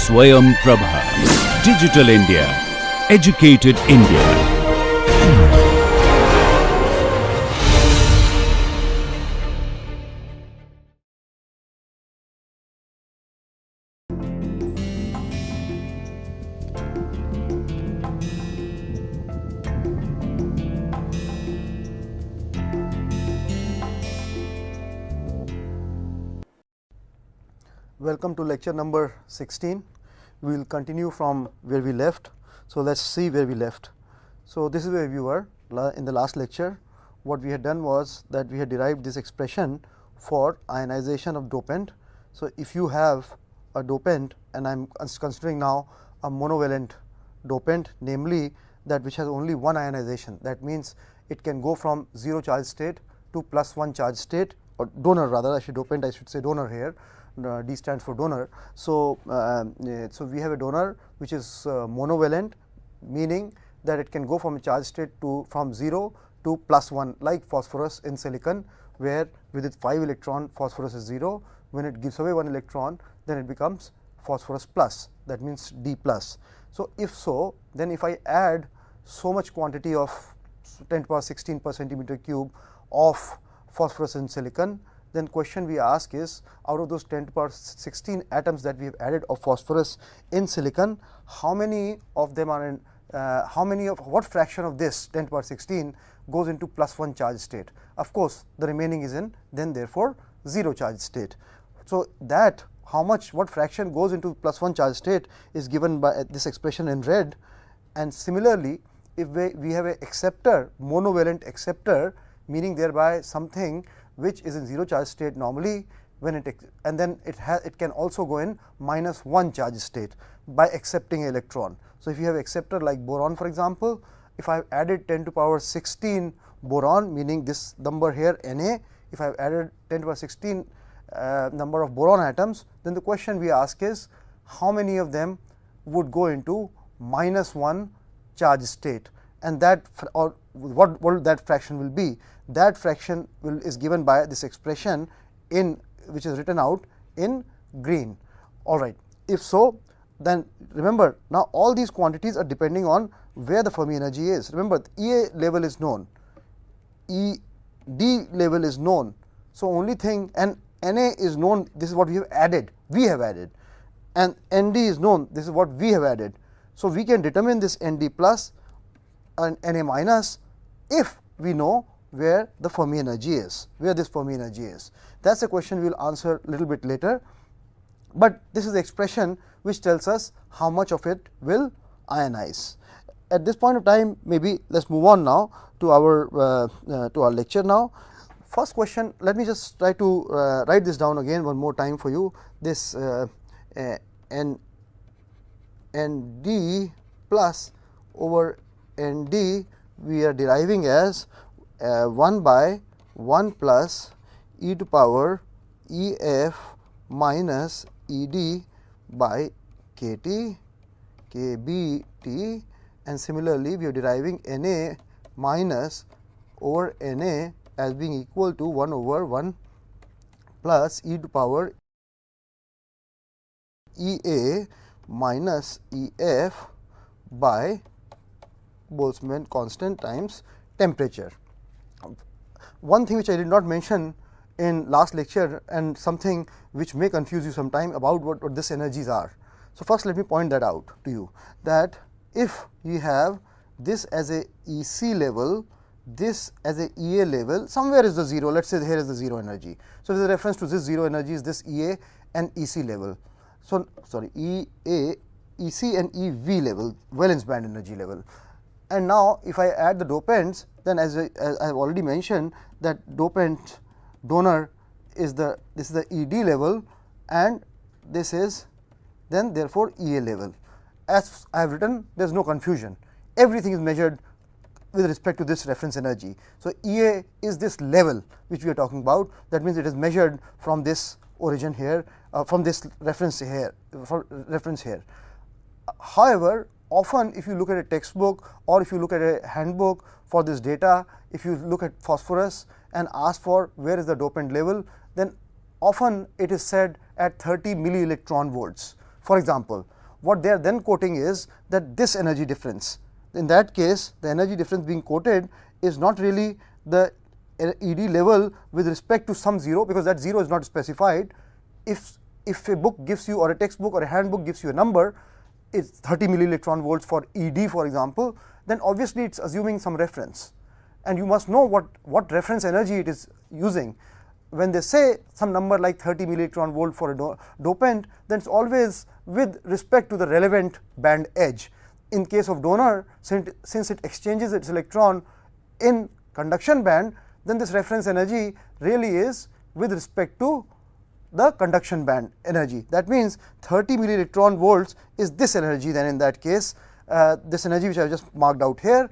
Swayam Prabha. Digital India. Educated India. Welcome to lecture number 16. We will continue from where we left. So, let us see where we left. So, this is where we were in the last lecture. What we had done was that we had derived this expression for ionization of dopant. So, if you have a dopant, and I am considering now a monovalent dopant, namely that which has only one ionization, that means it can go from 0 charge state to +1 charge state, or donor rather, I should dopant, I should say donor here. D stands for donor. So, so we have a donor which is monovalent, meaning that it can go from a charge state to from 0 to +1, like phosphorus in silicon, where with its 5 electron phosphorus is 0. When it gives away 1 electron, then it becomes phosphorus plus, that means D plus. So, if so, then if I add so much quantity of 10 to the power 16 per centimeter cube of phosphorus in silicon, then question we ask is, out of those 10 to the power 16 atoms that we have added of phosphorus in silicon, how many of them are in what fraction of this 10 to the power 16 goes into +1 charge state? Of course, the remaining is in then therefore 0 charge state. So, that what fraction goes into +1 charge state is given by this expression in red. And similarly, if we have a acceptor, monovalent acceptor, meaning thereby something which is in 0 charge state normally, when it and then it can also go in -1 charge state by accepting an electron. So, if you have acceptor like boron, for example, if I have added 10 to the power 16 boron, meaning this number here Na, if I have added 10 to the power 16 number of boron atoms, then the question we ask is, how many of them would go into -1 charge state, and that, or what that fraction will be? That fraction is given by this expression in which is written out in green. All right. If so, then remember, now all these quantities are depending on where the Fermi energy is. Remember, the EA level is known, ED level is known. So, only thing, and Na is known, this is what we have added, and Nd is known, this is what we have added. So, we can determine this Nd plus and Na minus if we know where the Fermi energy is, where this Fermi energy is. That is a question we will answer a little bit later, but this is the expression which tells us how much of it will ionize. At this point of time, maybe let us move on now to our lecture now. First question, let me just try to write this down again one more time for you. This Nd plus over Nd we are deriving as 1 by 1 plus e to power Ef minus Ed by Kt, Kbt, and similarly we are deriving Na minus over Na as being equal to 1 over 1 plus e to power Ea minus Ef by Boltzmann constant times temperature. One thing which I did not mention in last lecture, and something which may confuse you sometime, about what these energies are. So, first let me point that out to you, that if you have this as a EC level, this as a EA level, somewhere is the 0, let us say here is the 0 energy. So, with reference to this 0 energy is this EA and EC level. So, sorry, EA, EC and EV level, valence band energy level. And now, if I add the dopants, then as I have already mentioned, that dopant donor is this is the ED level, and this is then therefore EA level. As I have written, there is no confusion, everything is measured with respect to this reference energy. So, EA is this level which we are talking about, that means it is measured from this origin here, from this reference here, However, often if you look at a textbook or if you look at a handbook for this data, if you look at phosphorus and ask for where is the dopant level, then often it is said at 30 milli electron volts. For example, what they are then quoting is that this energy difference. In that case, the energy difference being quoted is not really the ED level with respect to some 0, because that 0 is not specified. If a book gives you, or a textbook or a handbook gives you a number, it's 30 millielectron volts for ED, for example, then obviously it's assuming some reference, and you must know what reference energy it is using. When they say some number like 30 millielectron volt for a dopant, then it's always with respect to the relevant band edge. In case of donor, since it exchanges its electron in conduction band, then this reference energy really is with respect to the conduction band energy. That means 30 millielectron volts is this energy, then in that case, this energy which I have just marked out here.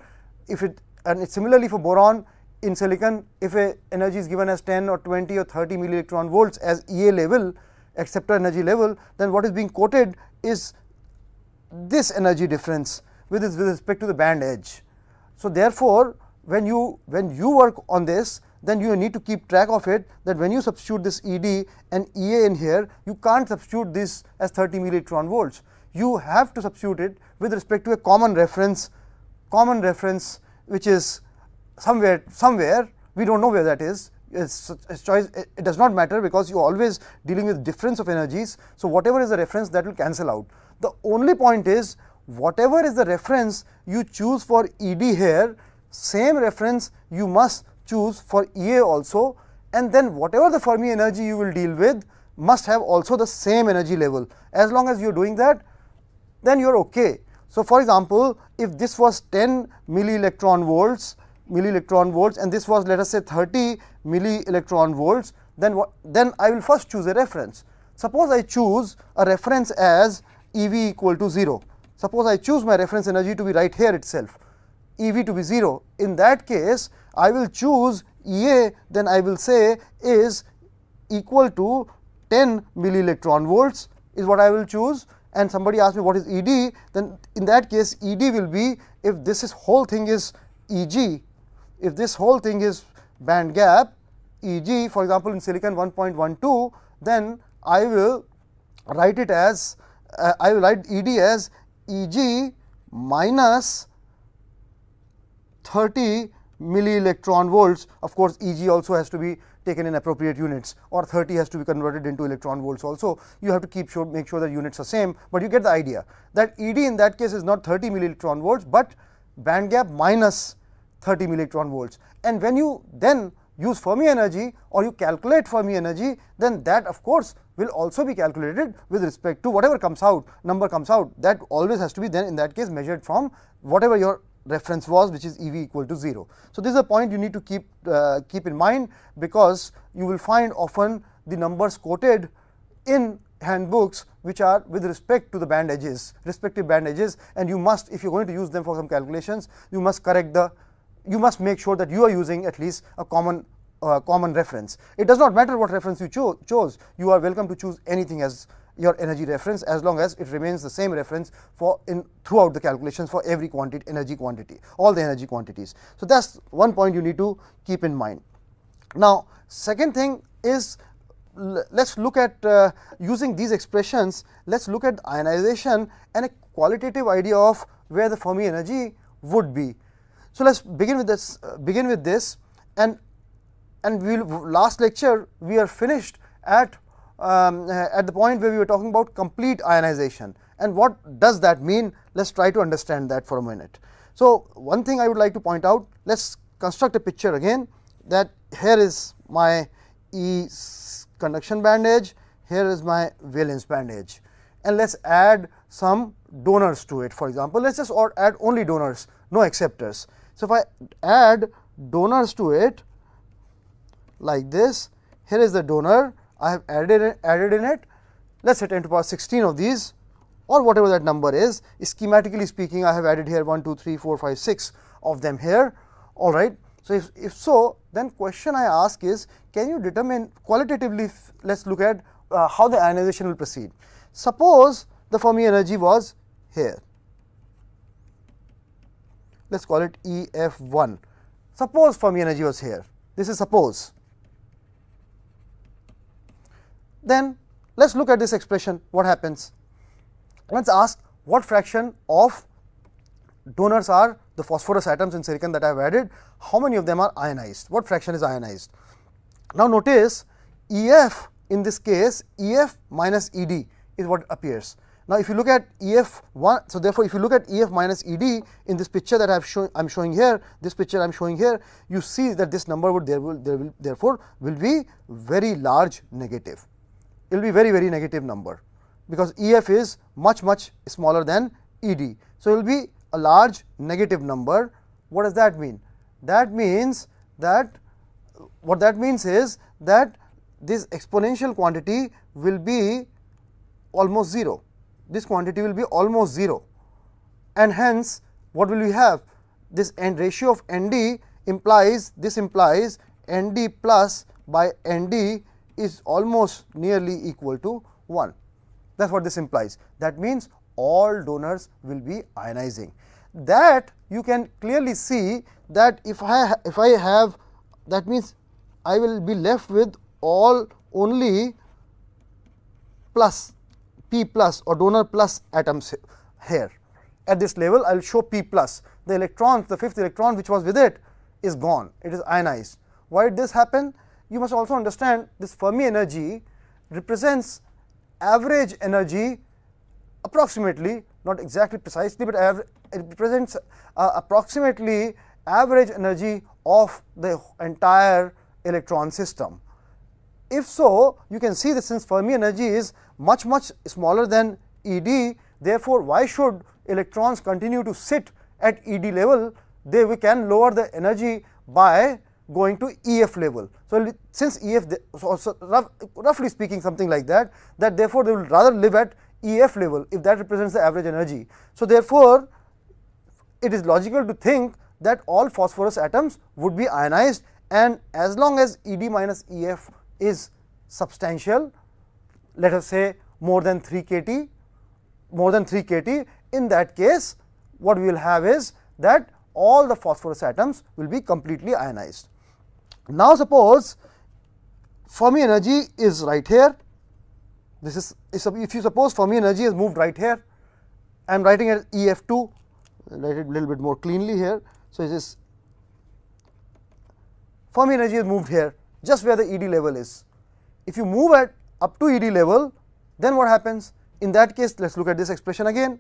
And it's similarly for boron. In silicon, if a energy is given as 10 or 20 or 30 millielectron volts as EA level, acceptor energy level, then what is being quoted is this energy difference with respect to the band edge. So therefore, when you work on this, then you need to keep track of it, that when you substitute this ED and EA in here, you can't substitute this as 30 millielectron volts. You have to substitute it with respect to a common reference which is somewhere, we don't know where that is. It's choice, it does not matter, because you are always dealing with difference of energies. So whatever is the reference, that will cancel out. The only point is, whatever is the reference you choose for ED here, same reference you must choose for EA also, and then whatever the Fermi energy you will deal with must have also the same energy level. As long as you are doing that, then you are okay. So for example, if this was 10 millielectron volts, and this was, let us say, 30 millielectron volts, then I will first choose a reference. Suppose I choose a reference as EV equal to 0. Suppose I choose my reference energy to be right here itself, EV to be 0. In that case, I will choose EA, then I will say is equal to 10 millielectron volts is what I will choose. And somebody asks me what is ED, then in that case ED will be, if this whole thing is EG, if this whole thing is band gap EG, for example in silicon 1.12, then I will write it as I will write ED as EG minus 30 millielectron volts. Of course, EG also has to be taken in appropriate units, or 30 has to be converted into electron volts also. You have to make sure that units are same, but you get the idea that ED in that case is not 30 millielectron volts, but band gap minus 30 millielectron volts. And when you then use Fermi energy, or you calculate Fermi energy, then that of course will also be calculated with respect to whatever number comes out, that always has to be then in that case measured from whatever your reference was, which is EV equal to 0. So this is a point you need to keep in mind, because you will find often the numbers quoted in handbooks which are with respect to the band edges, respective band edges, and you must, if you are going to use them for some calculations, you must you must make sure that you are using at least a common reference. It does not matter what reference you chose, you are welcome to choose anything as your energy reference, as long as it remains the same reference throughout the calculations for every energy quantity, all the energy quantities. So that's one point you need to keep in mind. Now second thing is, let's look at using these expressions, let's look at ionization and a qualitative idea of where the Fermi energy would be. So let's begin with this, and last lecture we are finished at the point where we were talking about complete ionization, and what does that mean. Let's try to understand that for a minute. So one thing I would like to point out, let's construct a picture again, that here is my E conduction band edge, here is my valence band edge, and let's add some donors to it. For example, let's just add only donors, no acceptors. So if I add donors to it like this, here is the donor, I have added in it, let's say 10 to the power 16 of these, or whatever that number is. Schematically speaking, I have added here 1, 2, 3, 4, 5, 6 of them here. All right. So if so, then question I ask is, can you determine qualitatively? Let's look at how the ionization will proceed. Suppose the Fermi energy was here. Let's call it EF1. Suppose Fermi energy was here. This is suppose. Then let's look at this expression. What happens? Let's ask, what fraction of donors are the phosphorus atoms in silicon that I have added, how many of them are ionized, what fraction is ionized. Now, notice EF in this case, EF minus ED is what appears. Now, if you look at EF1, so therefore, if you look at EF minus ED in this picture that I am showing here, this picture I am showing here, you see that this number would therefore will be very large negative. It will be very negative number, because EF is much smaller than ED. So, it will be a large negative number. What does that mean? That means that what that means is that this exponential quantity will be almost 0. This quantity will be almost 0, and hence what will we have? This end ratio of ND implies, this implies ND plus by ND is almost nearly equal to 1. That is what this implies. That means all donors will be ionizing. That you can clearly see that if I have, that means I will be left with all only plus P plus or donor plus atoms here. At this level, I will show P plus. The electrons, the fifth electron which was with it is gone, it is ionized. Why did this happen? You must also understand this Fermi energy represents average energy approximately, not exactly precisely, but it represents approximately average energy of the entire electron system. If so, you can see that since Fermi energy is much smaller than ED, therefore, why should electrons continue to sit at ED level? We can lower the energy by going to EF level. So, since EF, so roughly speaking something like that, therefore, they will rather live at EF level if that represents the average energy. So, therefore, it is logical to think that all phosphorus atoms would be ionized, and as long as ED minus EF is substantial, let us say more than 3 kT, in that case what we will have is that all the phosphorus atoms will be completely ionized. Now, suppose Fermi energy is right here. This is, if you suppose Fermi energy is moved right here, I am writing at EF2, write it a little bit more cleanly here. So, it is Fermi energy is moved here, just where the ED level is. If you move up to ED level, then what happens? In that case, let us look at this expression again.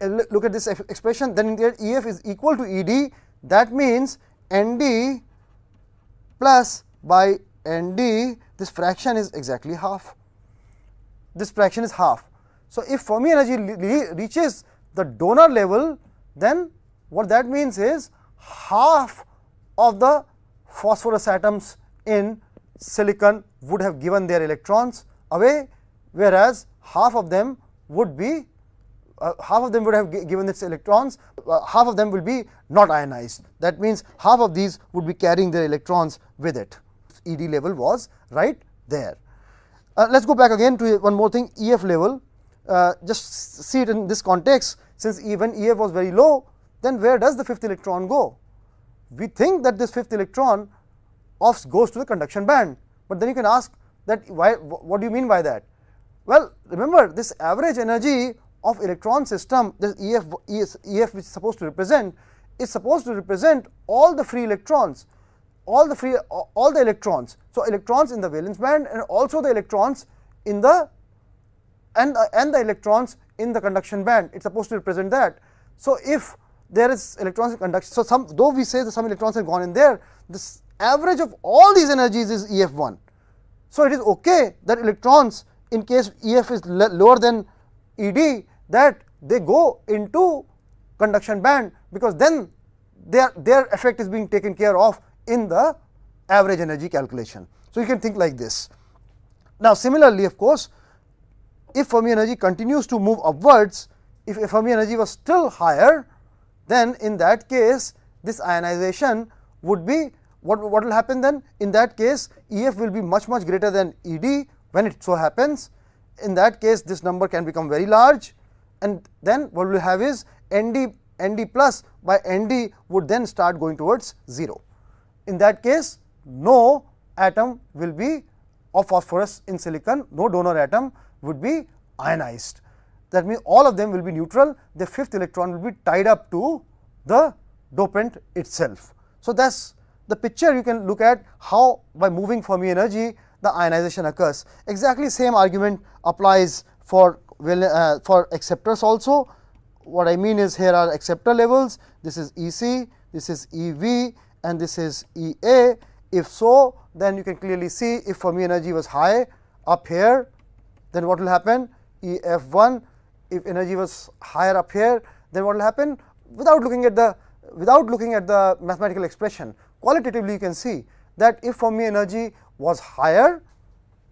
Look at this expression, then EF is equal to ED. That means ND plus by ND, this fraction is exactly half. This fraction is half. So, if Fermi energy reaches the donor level, then what that means is half of the phosphorus atoms in silicon would have given their electrons away, whereas half of them would be would have given its electrons, half of them will be not ionized. That means half of these would be carrying their electrons with it. ED level was right there. Let us go back again to one more thing, EF level. Just see it in this context. Since when EF was very low, then where does the fifth electron go? We think that this fifth electron goes to the conduction band, but then you can ask that why, what do you mean by that? Well, remember this average energy of electron system, this EF which is supposed to represent, is supposed to represent all the free electrons, all the electrons. So, electrons in the valence band and also the electrons in the and the electrons in the conduction band, it is supposed to represent that. So, if there is electrons in conduction, so though we say that some electrons have gone in there, this average of all these energies is EF1. So, it is okay that electrons, in case EF is lower than ED, that they go into conduction band, because then their effect is being taken care of in the average energy calculation. So, you can think like this. Now, similarly, of course, if Fermi energy continues to move upwards, if Fermi energy was still higher, then in that case this ionization would be, what will happen then? In that case, EF will be much greater than ED when it so happens. In that case, this number can become very large, and then what we will have is ND plus by ND would then start going towards 0. In that case, no atom will be of phosphorus in silicon, no donor atom would be ionized. that means all of them will be neutral, the fifth electron will be tied up to the dopant itself. So, that is the picture you can look at how by moving Fermi energy the ionization occurs. Exactly same argument applies for acceptors also. What I mean is, here are acceptor levels, this is EC, this is EV and this is EA. If so, then you can clearly see if Fermi energy was high up here, then what will happen? EF1. If energy was higher up here, then what will happen? Without looking at the mathematical expression, qualitatively you can see that if Fermi energy was higher,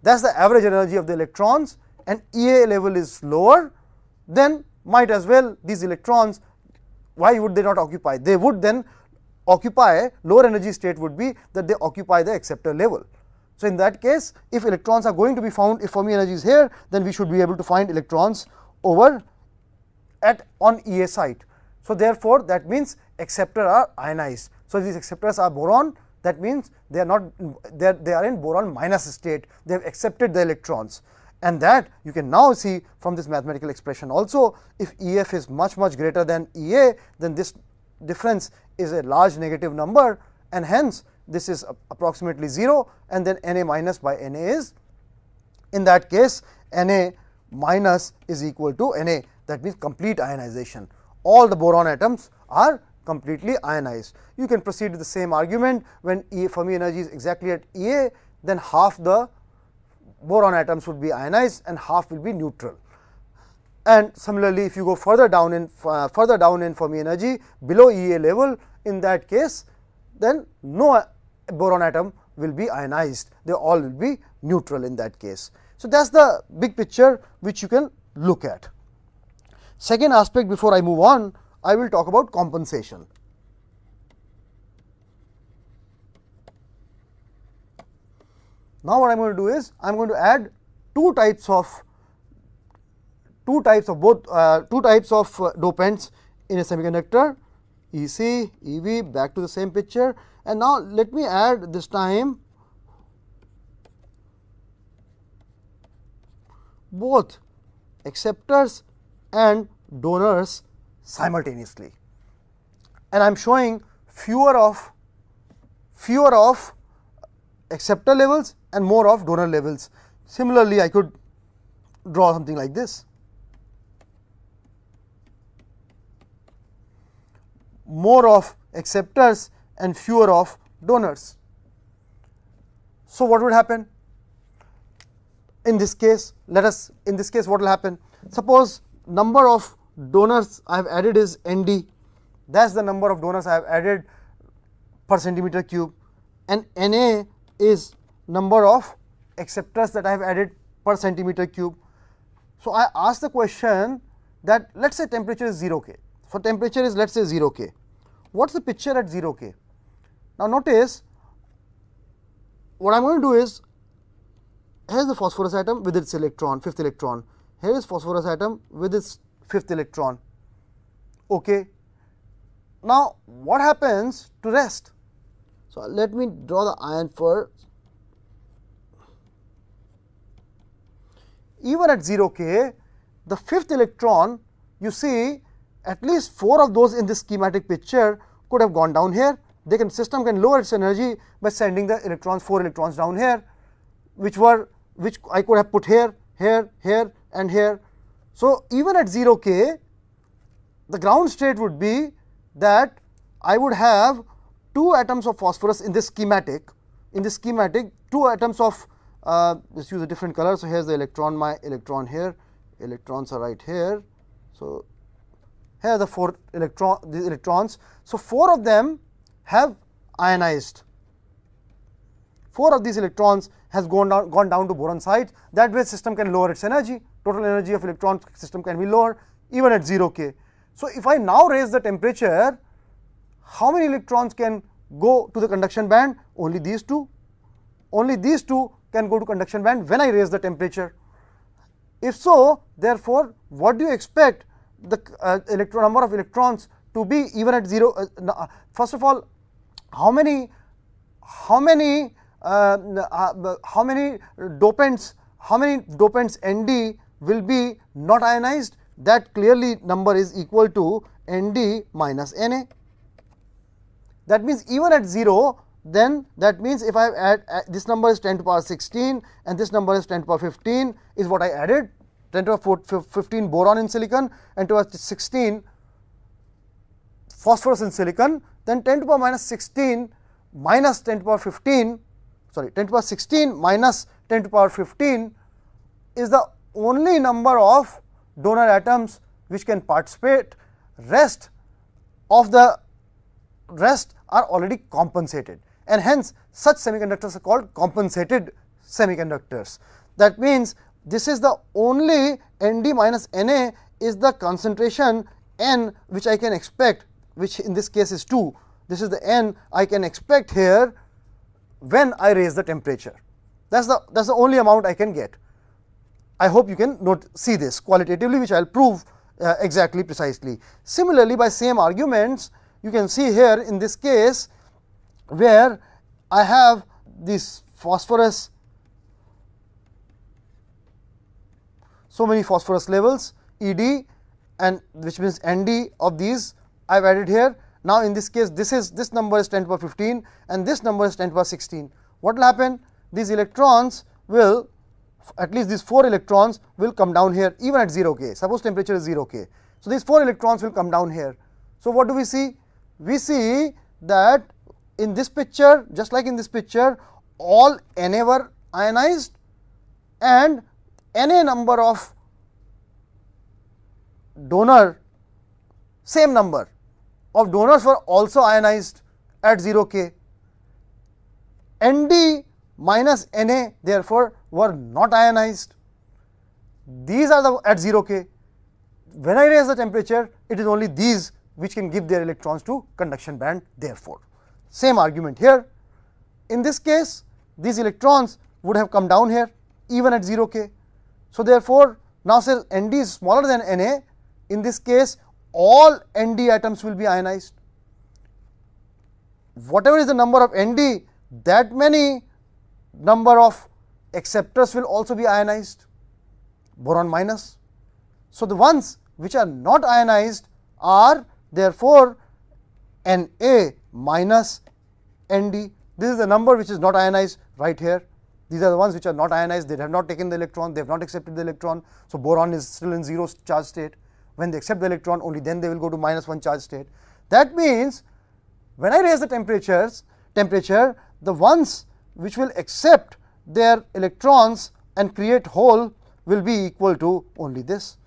that is the average energy of the electrons, and EA level is lower, then might as well these electrons, why would they not occupy? They would then occupy, lower energy state would be that they occupy the acceptor level. So, in that case, if electrons are going to be found, if Fermi energy is here, then we should be able to find electrons over on EA site. So, therefore, that means acceptor are ionized. So, these acceptors are boron, that means they are not, they are in boron minus state, they have accepted the electrons, and that you can now see from this mathematical expression also. If EF is much greater than EA, then this difference is a large negative number, and hence this is approximately 0, and then Na minus by Na is, in that case, Na minus is equal to Na, that means complete ionization. All the boron atoms are completely ionized. You can proceed with the same argument when Fermi energy is exactly at EA, then half the boron atoms would be ionized and half will be neutral. And similarly, if you go further down in Fermi energy below EA level, in that case, then no boron atom will be ionized, they all will be neutral in that case. So, that is the big picture which you can look at. Second aspect, before I move on, I will talk about compensation. Now, what I am going to do is, I am going to add two types of dopants in a semiconductor, EC, EV, back to the same picture, and now let me add this time both acceptors and donors simultaneously, and I am showing fewer of acceptor levels and more of donor levels. Similarly, I could draw something like this. More of acceptors and fewer of donors. So, what would happen in this case? In this case, what will happen? Suppose number of donors I have added is ND, that is the number of donors I have added per centimeter cube, and Na is number of acceptors that I have added per centimeter cube. So, I ask the question that let us say temperature is 0 K. So, temperature is let us say 0 K. What is the picture at 0 K? Now, notice what I am going to do is, here is the phosphorus atom with its electron, fifth electron. Here is phosphorus atom with its fifth electron. Okay. Now, what happens to rest? So, let me draw the ion first. Even at 0 K, the fifth electron, you see at least 4 of those in this schematic picture could have gone down here. System can lower its energy by sending the electrons, 4 electrons down here, which I could have put here, here, here and here. So, even at 0 K, the ground state would be that I would have 2 atoms of phosphorus in this schematic. In this schematic, 2 atoms of let's use a different color. So, here is the electron, my electron here, electrons are right here. So, here are the 4 electrons. So, 4 of them have ionized. 4 of these electrons has gone down to boron site. That way, system can lower its energy. Total energy of electron system can be lower even at 0 K. So, if I now raise the temperature, how many electrons can go to the conduction band? Only these 2. Only these 2 can go to conduction band when I raise the temperature. If so, therefore, what do you expect the number of electrons to be even at 0? First of all, how many dopants ND will be not ionized that clearly number is equal to Nd minus Na. That means even at 0, then that means if I add this number is 10 to the power 16 and this number is 10 to the power 15 is what I added, 10 to the power 15 boron in silicon and to the power 16 phosphorus in silicon, then 10 to the power minus 16 minus 10 to the power 15, sorry, 10 to the power 16 minus 10 to the power 15 is the only number of donor atoms which can participate. Rest are already compensated, and hence such semiconductors are called compensated semiconductors. That means this is the only Nd minus Na is the concentration N which I can expect, which in this case is 2. This is the N I can expect here when I raise the temperature. That's the only amount I can get. I hope you can see this qualitatively, which I will prove exactly precisely. Similarly, by same arguments, you can see here in this case where I have this phosphorus, so many phosphorus levels Ed, and which means Nd of these I have added here. Now in this case this number is 10 to the power 15 and this number is 10 to the power 16. What will happen? These electrons will, at least these 4 electrons will come down here even at 0 K. Suppose temperature is 0 K. So these 4 electrons will come down here. So what do we see? We see that in this picture, just like in this picture, all Na were ionized and Na number of donor, same number of donors were also ionized at 0 K. Nd minus Na therefore were not ionized. These are the at 0 K. When I raise the temperature, it is only these which can give their electrons to conduction band. Therefore, same argument here. In this case, these electrons would have come down here even at 0 K. So therefore, now since Nd is smaller than Na, in this case all Nd atoms will be ionized. Whatever is the number of Nd, that many number of acceptors will also be ionized, boron minus. So the ones which are not ionized are therefore Na minus Nd. This is the number which is not ionized right here. These are the ones which are not ionized, they have not taken the electron, they have not accepted the electron. So boron is still in 0 charge state. When they accept the electron, only then they will go to -1 charge state. That means when I raise the temperature, the ones which will accept their electrons and create hole will be equal to only this.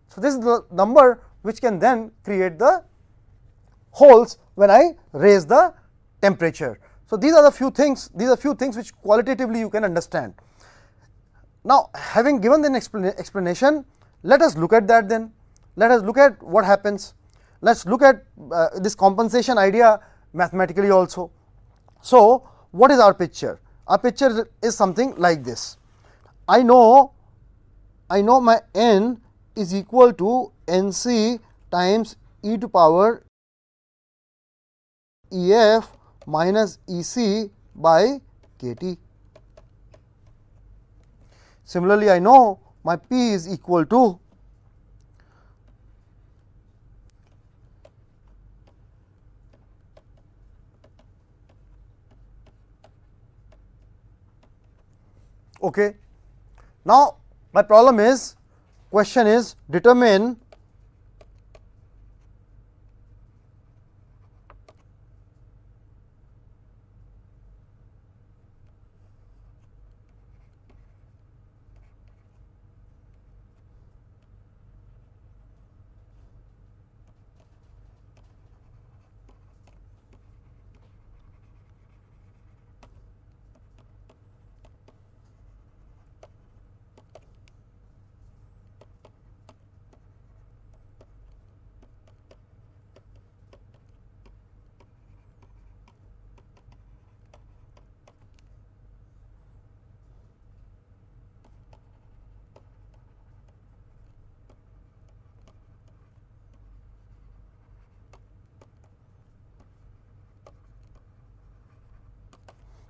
So this is the number which can then create the holes when I raise the temperature. So these are the few things, which qualitatively you can understand. Now having given an explanation, let us look at that then. Let us look at what happens. Let us look at this compensation idea mathematically also. So what is our picture? Our picture is something like this. I know my N is equal to Nc times e to power Ef minus Ec by Kt. Similarly, I know my P is equal to okay. Now my question is determine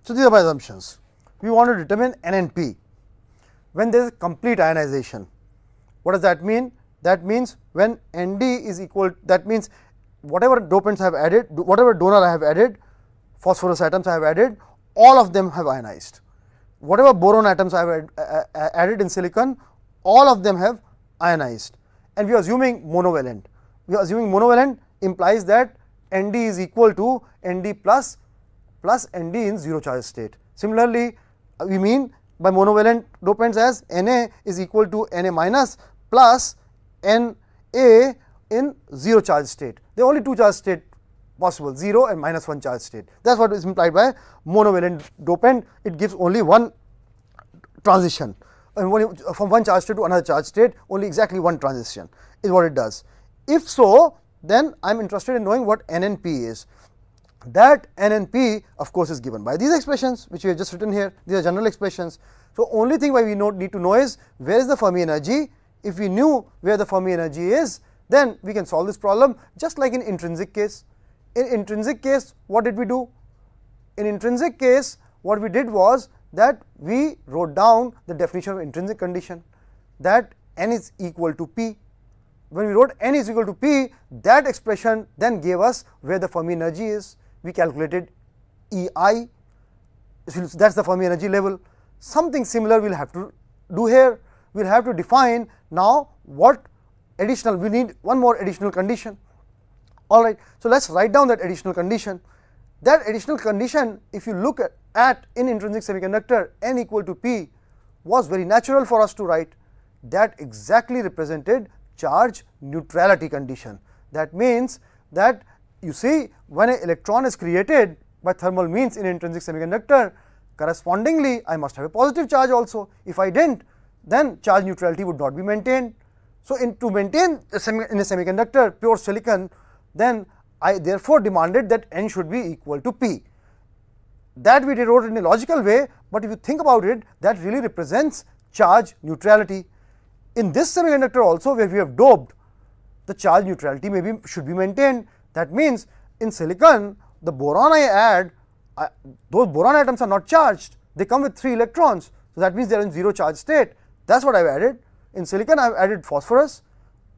so these are my assumptions. We want to determine N and P when there is complete ionization. What does that mean? That means when Nd is equal, that means whatever dopants I have added, whatever donor I have added, phosphorus atoms I have added, all of them have ionized. Whatever boron atoms I have added in silicon, all of them have ionized, and we are assuming monovalent. We are assuming monovalent implies that Nd is equal to Nd plus Nd in zero charge state. Similarly, we mean by monovalent dopants as Na is equal to Na minus plus Na in zero charge state. There are only two charge state possible, 0 and minus 1 charge state. That is what is implied by monovalent dopant. It gives only one transition, and from one charge state to another charge state, only exactly one transition is what it does. If so, then I am interested in knowing what NNP is. That NNP of course is given by these expressions which we have just written here. These are general expressions. So, only thing why we need to know is where is the Fermi energy. If we knew where the Fermi energy is, then we can solve this problem, just like in intrinsic case. In intrinsic case, what did we do? In intrinsic case, what we did was that we wrote down the definition of intrinsic condition, that n is equal to p. When we wrote n is equal to p, that expression then gave us where the Fermi energy is. We calculated EI, that is the Fermi energy level. Something similar we will have to do here. We will have to define now what additional, we need one more additional condition. Alright, so let us write down that additional condition. That additional condition, if you look at in intrinsic semiconductor, n equal to p, was very natural for us to write. That exactly represented charge neutrality condition. That means that you see, when an electron is created by thermal means in intrinsic semiconductor, correspondingly I must have a positive charge also. If I didn't, then charge neutrality would not be maintained. So, to maintain in a semiconductor pure silicon, then I therefore demanded that n should be equal to p. That we wrote in a logical way, but if you think about it, that really represents charge neutrality. In this semiconductor also, where we have doped, the charge neutrality should be maintained. That means in silicon, the boron I add, those boron atoms are not charged, they come with 3 electrons. So, that means they are in zero charge state. That is what I have added. In silicon, I have added phosphorus,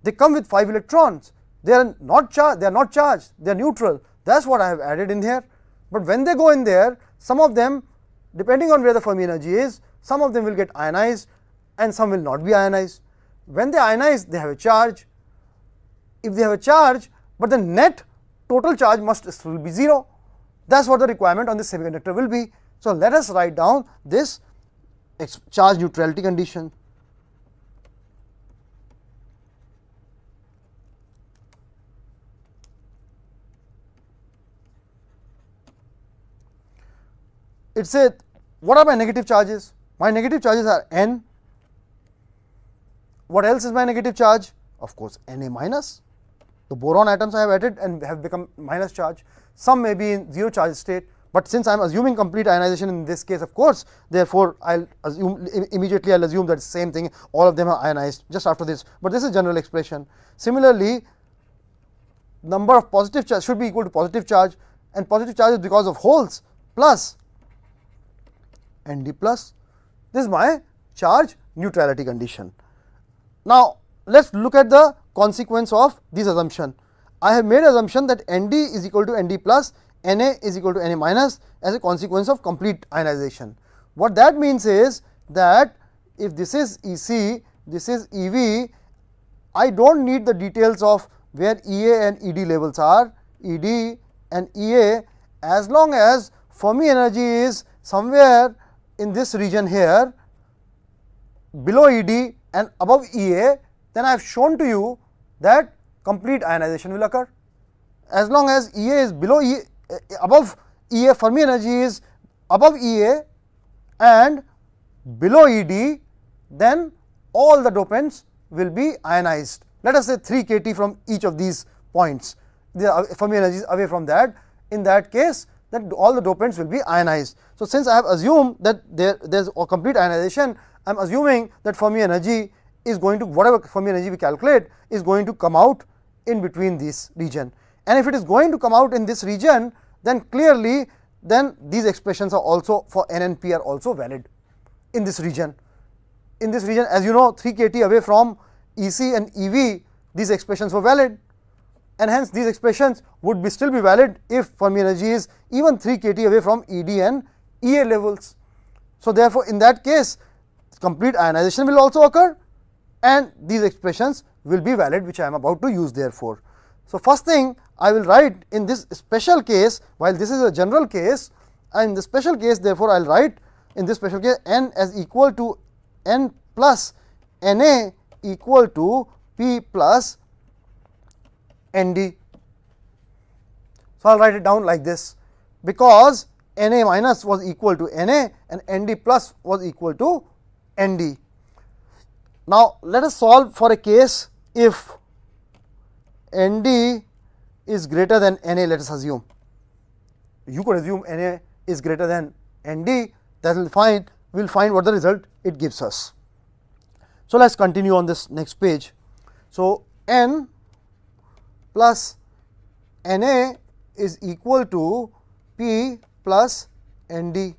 they come with 5 electrons, they are not charged, they are neutral. That is what I have added in here. But when they go in there, some of them, depending on where the Fermi energy is, some of them will get ionized and some will not be ionized. When they ionize, they have a charge. If they have a charge, but the net total charge must still be 0. That is what the requirement on this semiconductor will be. So, let us write down this charge neutrality condition. It said, what are my negative charges? My negative charges are n. What else is my negative charge? Of course, Na minus. The boron atoms I have added and have become minus charge. Some may be in zero charge state, but since I am assuming complete ionization in this case, of course, therefore, I will assume immediately I will assume that same thing, all of them are ionized just after this, but this is general expression. Similarly, number of positive charge should be equal to positive charge, and positive charge is because of holes plus Nd plus. This is my charge neutrality condition. Now, let us look at the consequence of this assumption. I have made assumption that Nd is equal to Nd plus, Na is equal to Na minus as a consequence of complete ionization. What that means is that if this is Ec, this is Ev, I do not need the details of where Ea and Ed levels are, Ed and Ea, as long as Fermi energy is somewhere in this region here below Ed and above Ea, then I have shown to you that complete ionization will occur. As long as Ea is below above Ea, Fermi energy is above Ea and below Ed, then all the dopants will be ionized. Let us say 3 kT from each of these points, the Fermi energy is away from that. In that case, that all the dopants will be ionized. So, since I have assumed that there is a complete ionization, I am assuming that Fermi energy is going to, whatever Fermi energy we calculate, is going to come out in between this region. And if it is going to come out in this region, then clearly then these expressions are also for N and P are also valid in this region. In this region, as you know, 3 kT away from EC and EV, these expressions were valid, and hence these expressions would still be valid if Fermi energy is even 3 kT away from ED and EA levels. So, therefore, in that case complete ionization will also occur and these expressions will be valid, which I am about to use therefore. So, first thing I will write in this special case, while this is a general case, and in the special case therefore, I will write in this special case n as equal to n plus Na equal to P plus Nd. So, I will write it down like this, because Na minus was equal to Na and Nd plus was equal to Nd. Now, let us solve for a case if Nd is greater than Na, let us assume. You could assume Na is greater than Nd, that will find, we will find what the result it gives us. So, let us continue on this next page. So, N plus Na is equal to P plus Nd,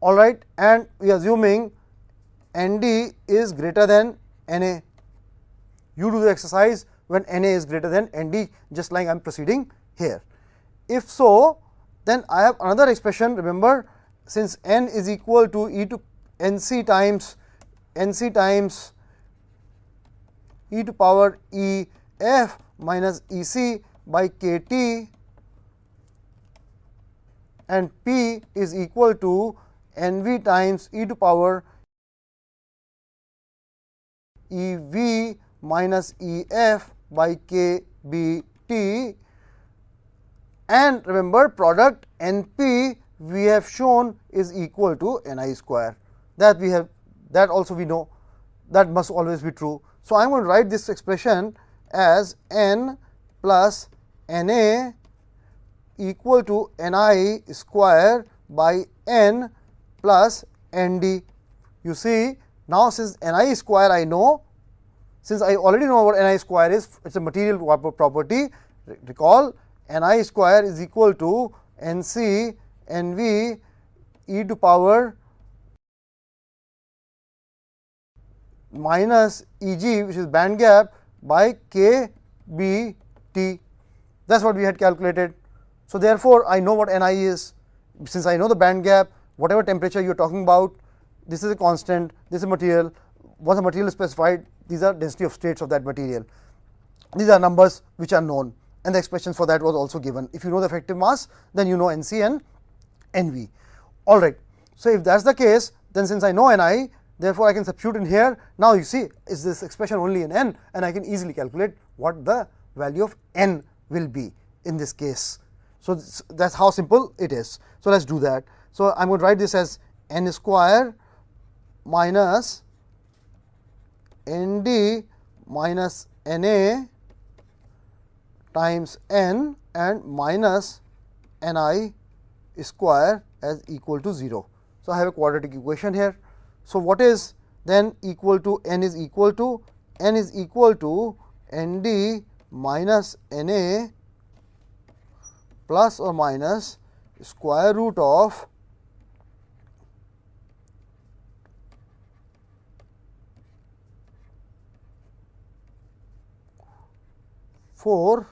all right, and we are assuming Nd is greater than Na. You do the exercise when Na is greater than Nd, just like I am proceeding here. If so, then I have another expression. Remember, since n is equal to e to Nc times e to power E f minus Ec by kT, and P is equal to Nv times e to power Ev minus Ef by kBt, and remember product Np we have shown is equal to Ni square, that we have, that also we know, that must always be true. So, I am going to write this expression as N plus Na equal to Ni square by N plus Nd. You see, now since Ni square I know, since I already know what Ni square is, it is a material property. Recall, Ni square is equal to Nc Nv e to power minus Eg, which is band gap, by kBt. That is what we had calculated. So, therefore, I know what Ni is, since I know the band gap, whatever temperature you are talking about, this is a constant, this is a material. Once a material is specified, these are density of states of that material. These are numbers which are known, and the expressions for that was also given. If you know the effective mass, then you know Nc and Nv. All right. So, if that is the case, then since I know Ni, therefore, I can substitute in here. Now, you see, is this expression only in n, and I can easily calculate what the value of n will be in this case. So, that is how simple it is. So, let us do that. So, I am going to write this as n square minus Nd minus Na times n and minus Ni square as equal to 0. So, I have a quadratic equation here. So, what is then equal to n is equal to Nd minus Na plus or minus square root of four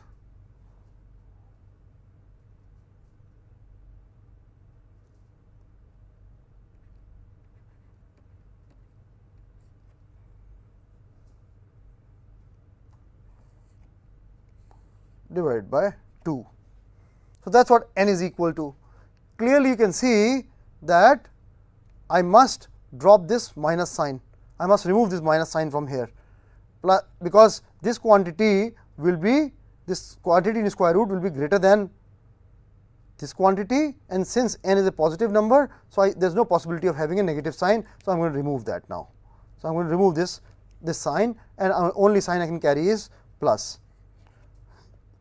divided by 2. So, that is what n is equal to. Clearly, you can see that I must drop this minus sign, I must remove this minus sign from here, because this quantity will be, this quantity in square root will be greater than this quantity, and since n is a positive number, so there is no possibility of having a negative sign. So, I am going to remove that now. So, I am going to remove this sign, and only sign I can carry is plus.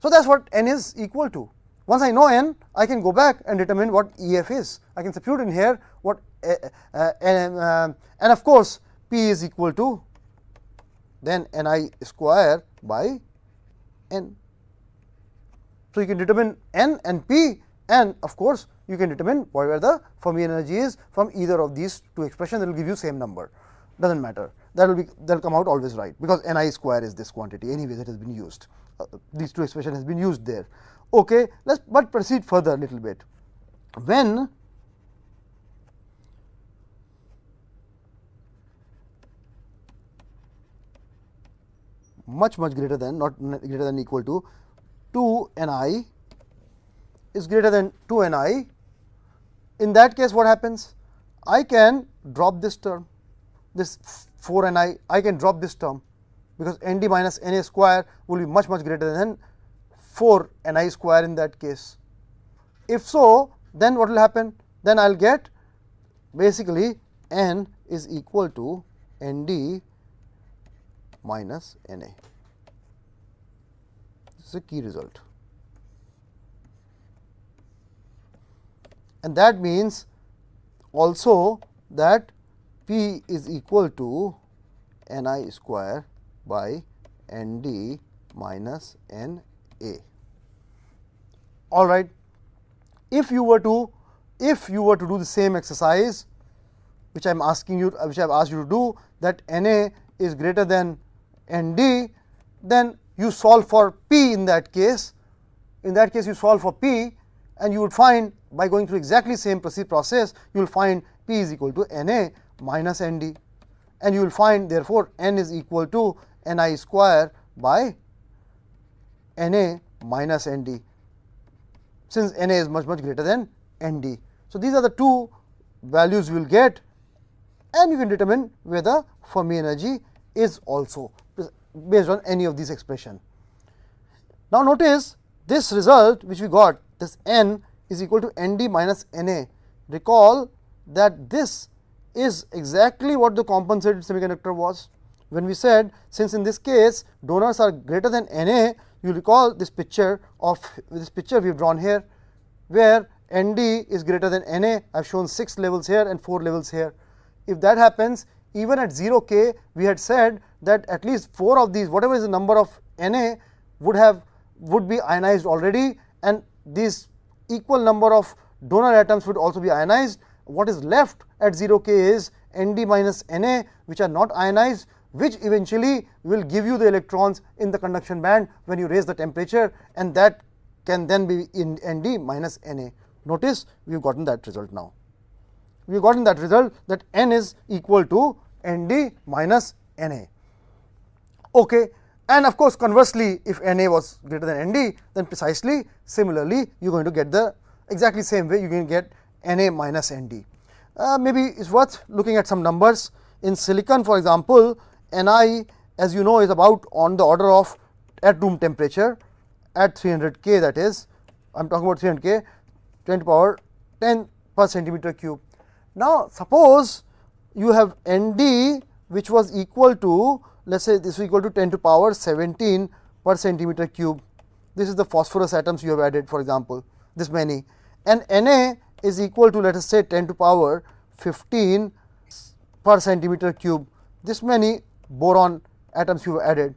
So, that is what n is equal to. Once I know n, I can go back and determine what Ef is. I can substitute in here what and of course, P is equal to then Ni square by n. So, you can determine n and P, and of course, you can determine whatever the Fermi energy is from either of these two expressions, that will give you same number. does not matter, that will come out always right, because Ni square is this quantity anyway that has been used. These two expression has been used there. Okay, let's but proceed further a little bit. When much greater than, not greater than, equal to 2 Ni is greater than 2 Ni, in that case what happens? I can drop this term, this 4 Ni, I can drop this term, because Nd minus Na square will be much greater than 4 Ni square in that case. If so, then what will happen? Then I will get basically N is equal to Nd minus Na. This is a key result, and that means also that P is equal to Ni square by Nd minus Na. All right. If you were to do the same exercise which I am asking you, which I have asked you to do, that Na is greater than Nd, then you solve for P in that case. In that case, you solve for P, and you would find, by going through exactly same process, you will find P is equal to Na minus Nd, and you will find therefore N is equal to Ni square by Na minus Nd, since Na is much greater than Nd. So, these are the two values you will get, and you can determine where the Fermi energy is also based on any of these expression. Now, notice this result which we got, this N is equal to Nd minus Na. Recall that this is exactly what the compensated semiconductor was. When we said, since in this case donors are greater than Na, you recall this picture we have drawn here, where Nd is greater than Na. I have shown 6 levels here and 4 levels here. If that happens, even at 0 k, we had said that at least 4 of these, whatever is the number of Na, would be ionized already, and these equal number of donor atoms would also be ionized. What is left at 0 k is Nd minus Na, which are not ionized, which eventually will give you the electrons in the conduction band when you raise the temperature, and that can then be in Nd minus Na. Notice we have gotten that result now. We have gotten that result that N is equal to Nd minus Na. Okay. And of course, conversely, if Na was greater than Nd, then precisely similarly you are going to get the exactly same way you can get Na minus Nd. Maybe it is worth looking at some numbers. In silicon, for example, Ni, as you know, is about on the order of, at room temperature, at 300 K, that is, I am talking about 300 K, 10 to the power 10 per centimeter cube. Now, suppose you have Nd which was equal to, let us say this is equal to 10 to the power 17 per centimeter cube. This is the phosphorus atoms you have added, for example, this many, and Na is equal to, let us say, 10 to the power 15 per centimeter cube, this many boron atoms you have added.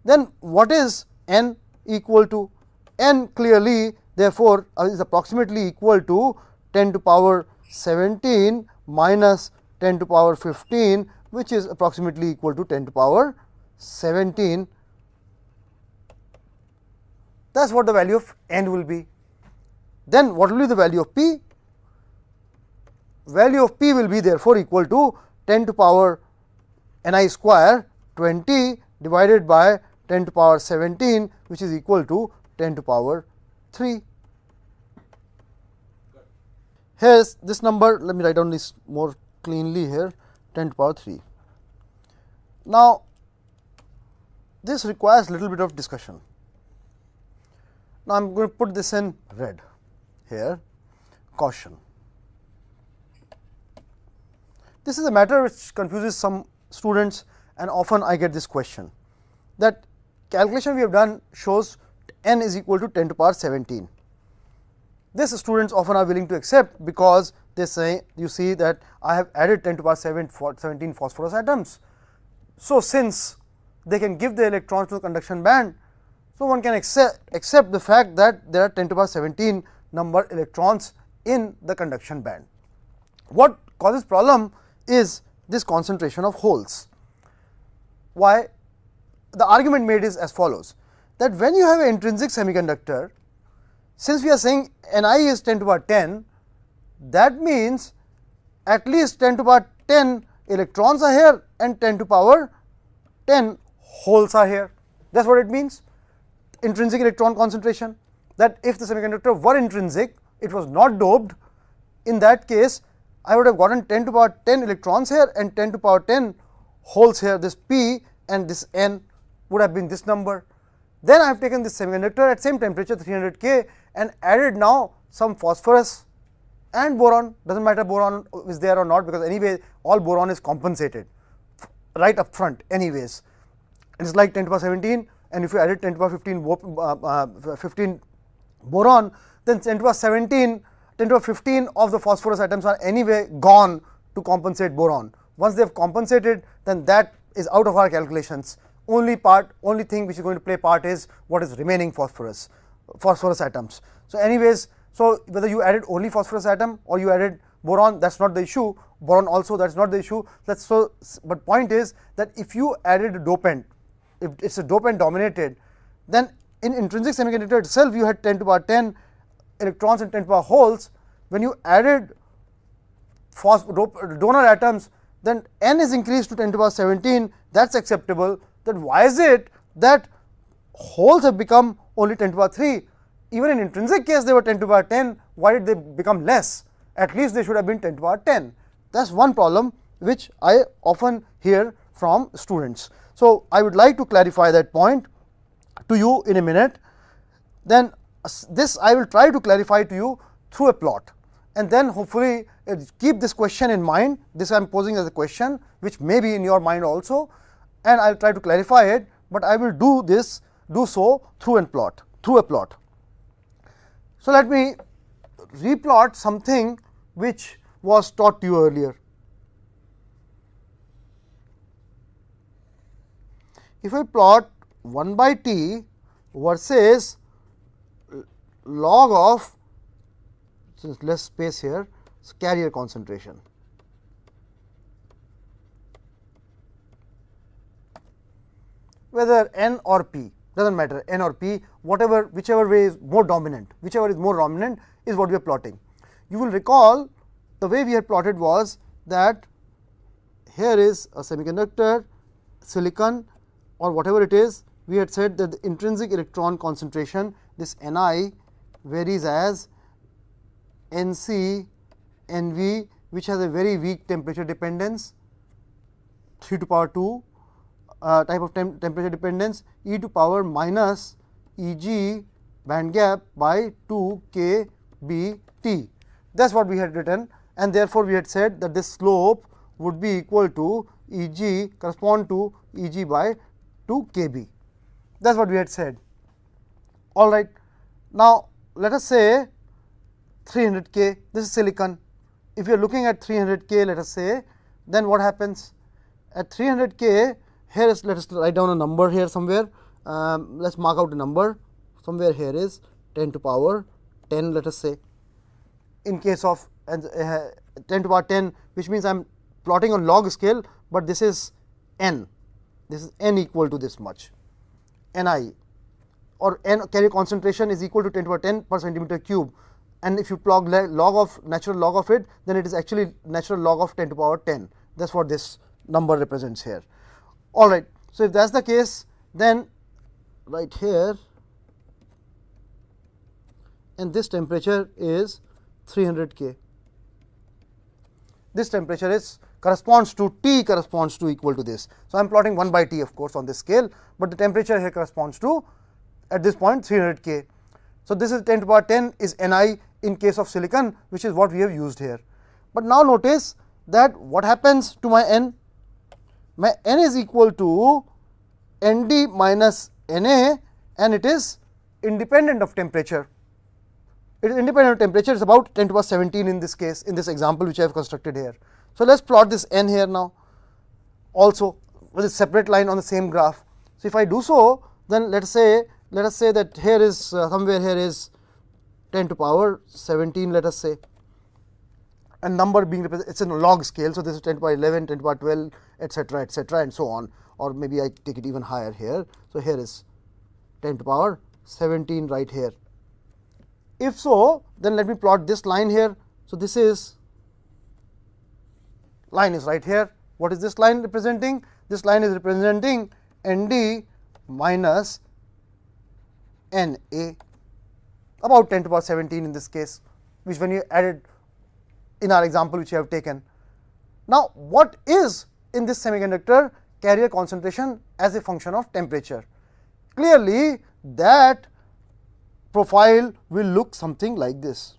Then what is N equal to? N clearly therefore is approximately equal to 10 to the power 17 minus 10 to the power 15, which is approximately equal to 10 to the power 17. That is what the value of N will be. Then what will be the value of P? Value of P will be therefore equal to 10 to the power Ni square 20 divided by 10 to the power 17, which is equal to 10 to the power 3. Here is this number, let me write down this more cleanly here, 10 to the power 3. Now, this requires little bit of discussion. Now, I am going to put this in red here, caution. This is a matter which confuses some students, and often I get this question, that calculation we have done shows N is equal to 10 to the power 17. This students often are willing to accept, because they say, you see that I have added 10 to the power 17 phosphorus atoms. So, since they can give the electrons to the conduction band, so one can accept the fact that there are 10 to the power 17 number electrons in the conduction band. What causes problem is this concentration of holes. Why? The argument made is as follows, that when you have an intrinsic semiconductor, since we are saying Ni is 10 to the power 10, that means at least 10 to the power 10 electrons are here and 10 to the power 10 holes are here. That is what it means, intrinsic electron concentration, that if the semiconductor were intrinsic, it was not doped, in that case I would have gotten 10 to the power 10 electrons here and 10 to the power 10 holes here, this P and this N would have been this number. Then I have taken this semiconductor at same temperature 300 K and added now some phosphorus and boron, does not matter boron is there or not, because anyway all boron is compensated right up front anyways. It is like 10 to the power 17, and if you added 10 to the power 15 boron, then 10 to the power 17, 10 to the power 15 of the phosphorus atoms are anyway gone to compensate boron. Once they have compensated, then that is out of our calculations. Only thing which is going to play part is what is remaining phosphorus atoms. So anyways, so whether you added only phosphorus atom or you added boron, that is not the issue, boron also, that is not the issue. But point is that if you added a dopant, if it is a dopant dominated, then in intrinsic semiconductor itself you had 10 to the power 10 electrons and 10 to the power holes. When you added donor atoms, then N is increased to 10 to the power 17, that is acceptable. Then why is it that holes have become only 10 to the power 3? Even in intrinsic case they were 10 to the power 10, why did they become less? At least they should have been 10 to the power 10. That is one problem which I often hear from students. So I would like to clarify that point to you in a minute. Then this I will try to clarify to you through a plot, and then hopefully keep this question in mind. This I am posing as a question which may be in your mind also, and I will try to clarify it, but I will do so through a plot. So let me replot something which was taught to you earlier. If I plot 1 by T versus log of, since less space here, carrier concentration. Whether N or P, does not matter, N or P, whichever way is more dominant, is what we are plotting. You will recall the way we had plotted was that here is a semiconductor, silicon or whatever it is. We had said that the intrinsic electron concentration, this Ni varies as Nc, Nv, which has a very weak temperature dependence, 3 to the power 2 type of temperature dependence, e to the power minus Eg band gap by 2 k b t. That is what we had written, and therefore we had said that this slope would be equal to Eg, correspond to Eg by 2 k b. That is what we had said. All right. Now let us say 300 K, this is silicon. If you are looking at 300 K, let us say, then what happens at 300 K? Here is, let us write down a number here somewhere. Let us mark out a number somewhere. Here is 10 to the power 10, let us say. In case of 10 to the power 10, which means I am plotting on log scale, but this is N. This is N equal to this much, Ni, or N carrier concentration is equal to 10 to the power 10 per centimeter cube. And if you plug natural log of it, then it is actually natural log of 10 to the power 10. That is what this number represents here. All right. So if that is the case, then right here, and this temperature is 300 K. This temperature is corresponds to T, corresponds to equal to this. So I am plotting 1 by T of course on this scale, but the temperature here corresponds to at this point 300 K. So this is 10 to the power 10 is Ni in case of silicon, which is what we have used here. But now notice that what happens to my N? My N is equal to Nd minus Na, and it is independent of temperature. It is independent of temperature, it is about 10 to the power 17 in this case, in this example which I have constructed here. So let us plot this N here now also with a separate line on the same graph. So if I do so, then let us say that here is somewhere here is 10 to the power 17, let us say, and number being represented, it's in a log scale. So, this is 10 to the power 11, 10 to the power 12, etc., and so on, or maybe I take it even higher here. So, here is 10 to the power 17 right here. If so, then let me plot this line here. So, this is line is right here. What is this line representing? This line is representing Nd minus Na, about 10 to the power 17 in this case, which when you added in our example which you have taken. Now, what is in this semiconductor carrier concentration as a function of temperature? Clearly, that profile will look something like this.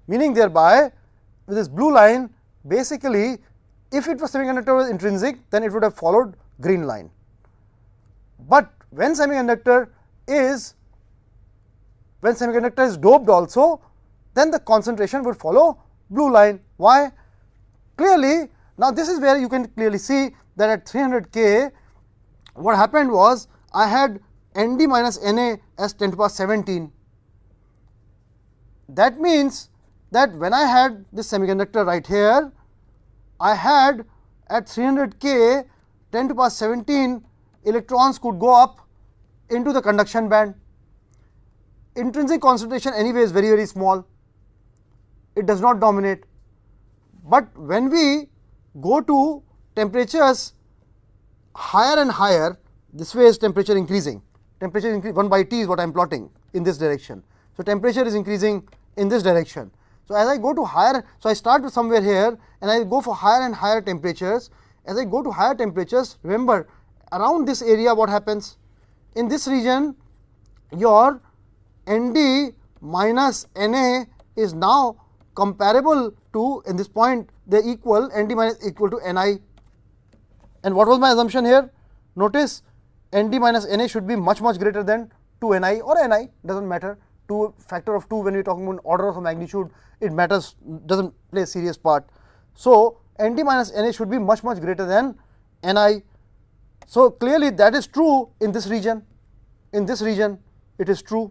Meaning thereby, with this blue line, basically if it was semiconductor was intrinsic, then it would have followed green line. But when semiconductor is doped also, then the concentration would follow blue line. Why? Clearly, now this is where you can clearly see that at 300 K, what happened was I had Nd minus Na as 10 to the power 17. That means that when I had this semiconductor right here, I had at 300 K 10 to the power 17 electrons could go up into the conduction band. Intrinsic concentration anyway is very small, it does not dominate. But when we go to temperatures higher and higher, this way is temperature increasing. Temperature increase 1 by T is what I am plotting in this direction. So, temperature is increasing in this direction. So, as I go to higher, so I start with somewhere here and I go for higher and higher temperatures. As I go to higher temperatures, remember around this area what happens? In this region, your Nd minus Na is now comparable to, in this point they equal, Nd minus equal to Ni. And what was my assumption here? Notice Nd minus Na should be much greater than 2 Ni or Ni, does not matter. 2 factor of 2 when we are talking about order of magnitude, it matters, does not play a serious part. So, Nd minus Na should be much greater than Ni. So, clearly that is true in this region. In this region it is true,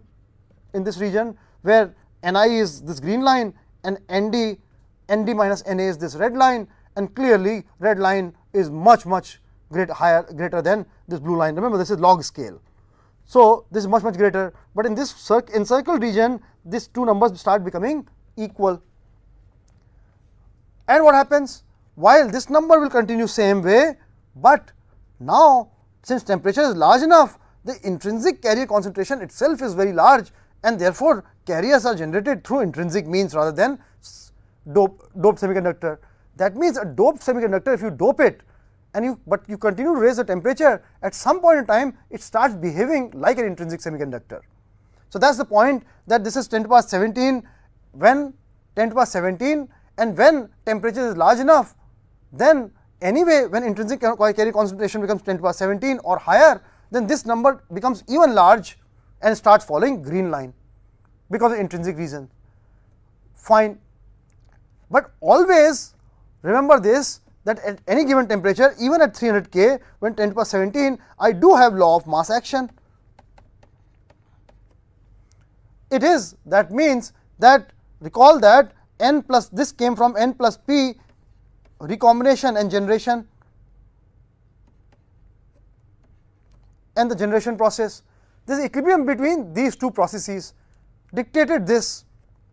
in this region where Ni is this green line and Nd minus Na is this red line, and clearly red line is much greater than this blue line. Remember, this is log scale. So, this is much greater, but in this encircled region, these two numbers start becoming equal. And what happens? While this number will continue same way, but now since temperature is large enough, the intrinsic carrier concentration itself is very large, and therefore carriers are generated through intrinsic means rather than doped semiconductor. That means a doped semiconductor, if you dope it and but you continue to raise the temperature, at some point in time it starts behaving like an intrinsic semiconductor. So, that is the point, that this is 10 to the power 17, when 10 to the power 17, and when temperature is large enough, then anyway when intrinsic carrier concentration becomes 10 to the power 17 or higher, then this number becomes even large and starts following green line because of intrinsic reason. Fine, but always remember this, that at any given temperature, even at 300 K, when 10 to the power 17, I do have law of mass action. It is, that means that, recall that n plus, this came from n plus p recombination and generation, and the generation process. This equilibrium between these two processes dictated this,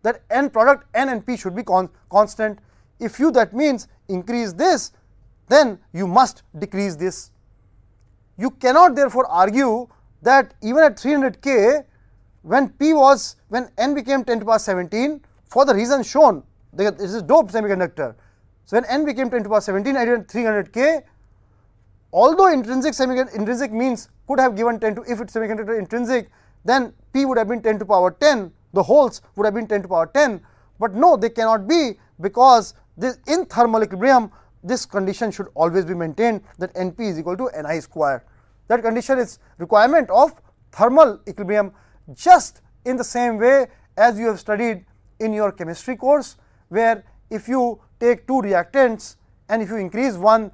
that n product n and p should be constant. If you, that means, increase this, then you must decrease this. You cannot therefore argue that even at 300 K, when n became 10 to the power 17, for the reason shown, this is doped semiconductor. So, when n became 10 to the power 17 at 300 K, although intrinsic means could have given 10 to, if its semiconductor intrinsic, then P would have been 10 to the power 10, the holes would have been 10 to the power 10, but no, they cannot be, because this, in thermal equilibrium, this condition should always be maintained, that Np is equal to Ni square. That condition is requirement of thermal equilibrium, just in the same way as you have studied in your chemistry course, where if you take two reactants and if you increase one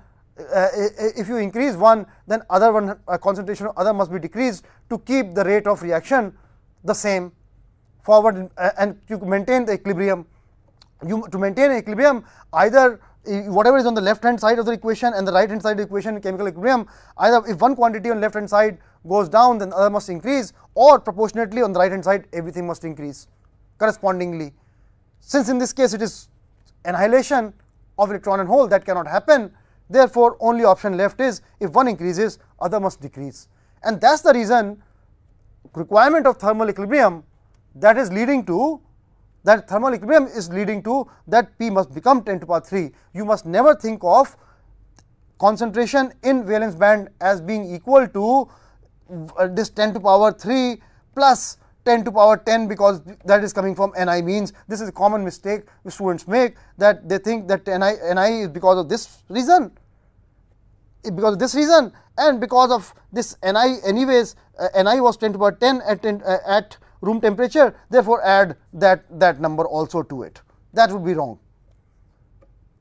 if you increase one, then other one concentration of other must be decreased to keep the rate of reaction the same forward, and to maintain the equilibrium. To maintain equilibrium, either whatever is on the left hand side of the equation and the right hand side of the equation in chemical equilibrium, either if one quantity on left hand side goes down, then the other must increase, or proportionately on the right hand side everything must increase correspondingly. Since in this case it is annihilation of electron and hole, that cannot happen. Therefore, only option left is if one increases, other must decrease, and that is the reason requirement of thermal equilibrium, that is leading to that thermal equilibrium is leading to that P must become 10 to the power 3. You must never think of concentration in valence band as being equal to this 10 to the power 3 plus 10 to the power 10, because that is coming from Ni means. This is a common mistake which students make, that they think that Ni is because of this reason, and because of this Ni anyways, Ni was 10 to the power 10 at room temperature, therefore add that number also to it. That would be wrong.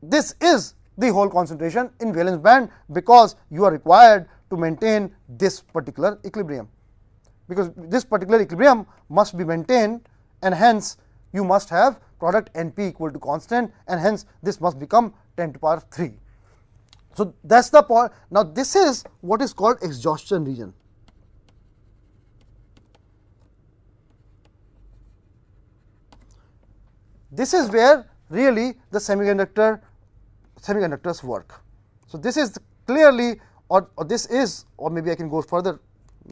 This is the whole concentration in valence band, because you are required to maintain this particular equilibrium, because this particular equilibrium must be maintained, and hence you must have product Np equal to constant, and hence this must become 10 to the power 3. So that is the point. Now this is what is called exhaustion region. This is where really the semiconductors work. So this is clearly, or this is, or maybe I can go further,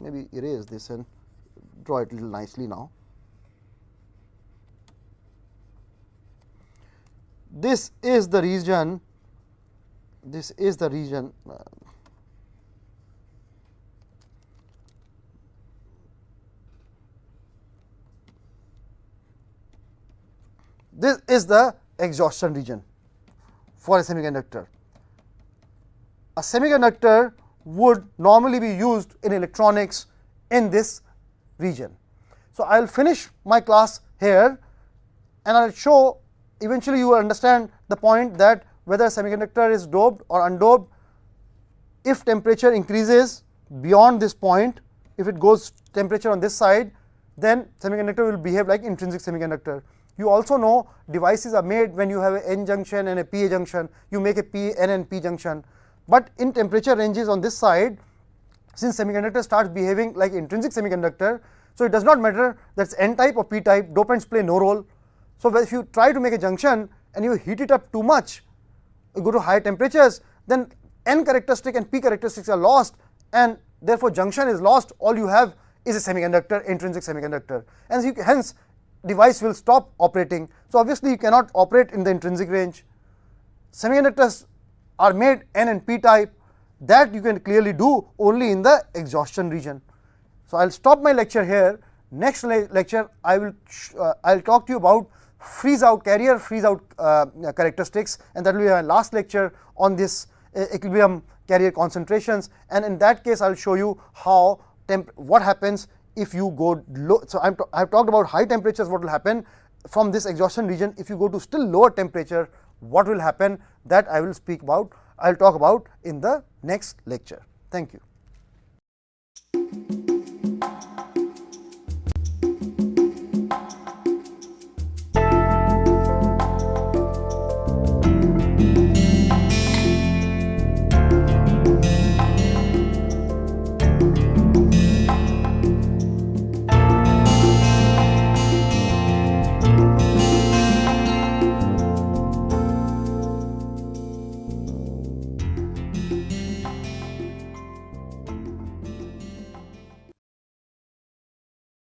maybe erase this and draw it a little nicely now. This is the region, this is the region this is the exhaustion region for a semiconductor. A semiconductor would normally be used in electronics in this region. So I will finish my class here, and I will show, eventually you will understand the point that whether a semiconductor is doped or undoped, if temperature increases beyond this point, if it goes temperature on this side, then semiconductor will behave like intrinsic semiconductor. You also know devices are made when you have an N junction and a PA junction, you make a N and P junction, but in temperature ranges on this side, since semiconductor starts behaving like intrinsic semiconductor, so it does not matter that it's N type or P type, dopants play no role. So if you try to make a junction and you heat it up too much, you go to high temperatures, then N characteristic and P characteristics are lost, and therefore junction is lost. All you have is a semiconductor, intrinsic semiconductor, and hence device will stop operating. So obviously you cannot operate in the intrinsic range. Semiconductors are made N and P type, that you can clearly do only in the exhaustion region. So I will stop my lecture here. Next lecture I will talk to you about freeze out carrier freeze out characteristics, and that will be my last lecture on this equilibrium carrier concentrations, and in that case I will show you how what happens if you go low. So I have talked about high temperatures, what will happen from this exhaustion region. If you go to still lower temperature, what will happen, that I will talk about in the next lecture. Thank you.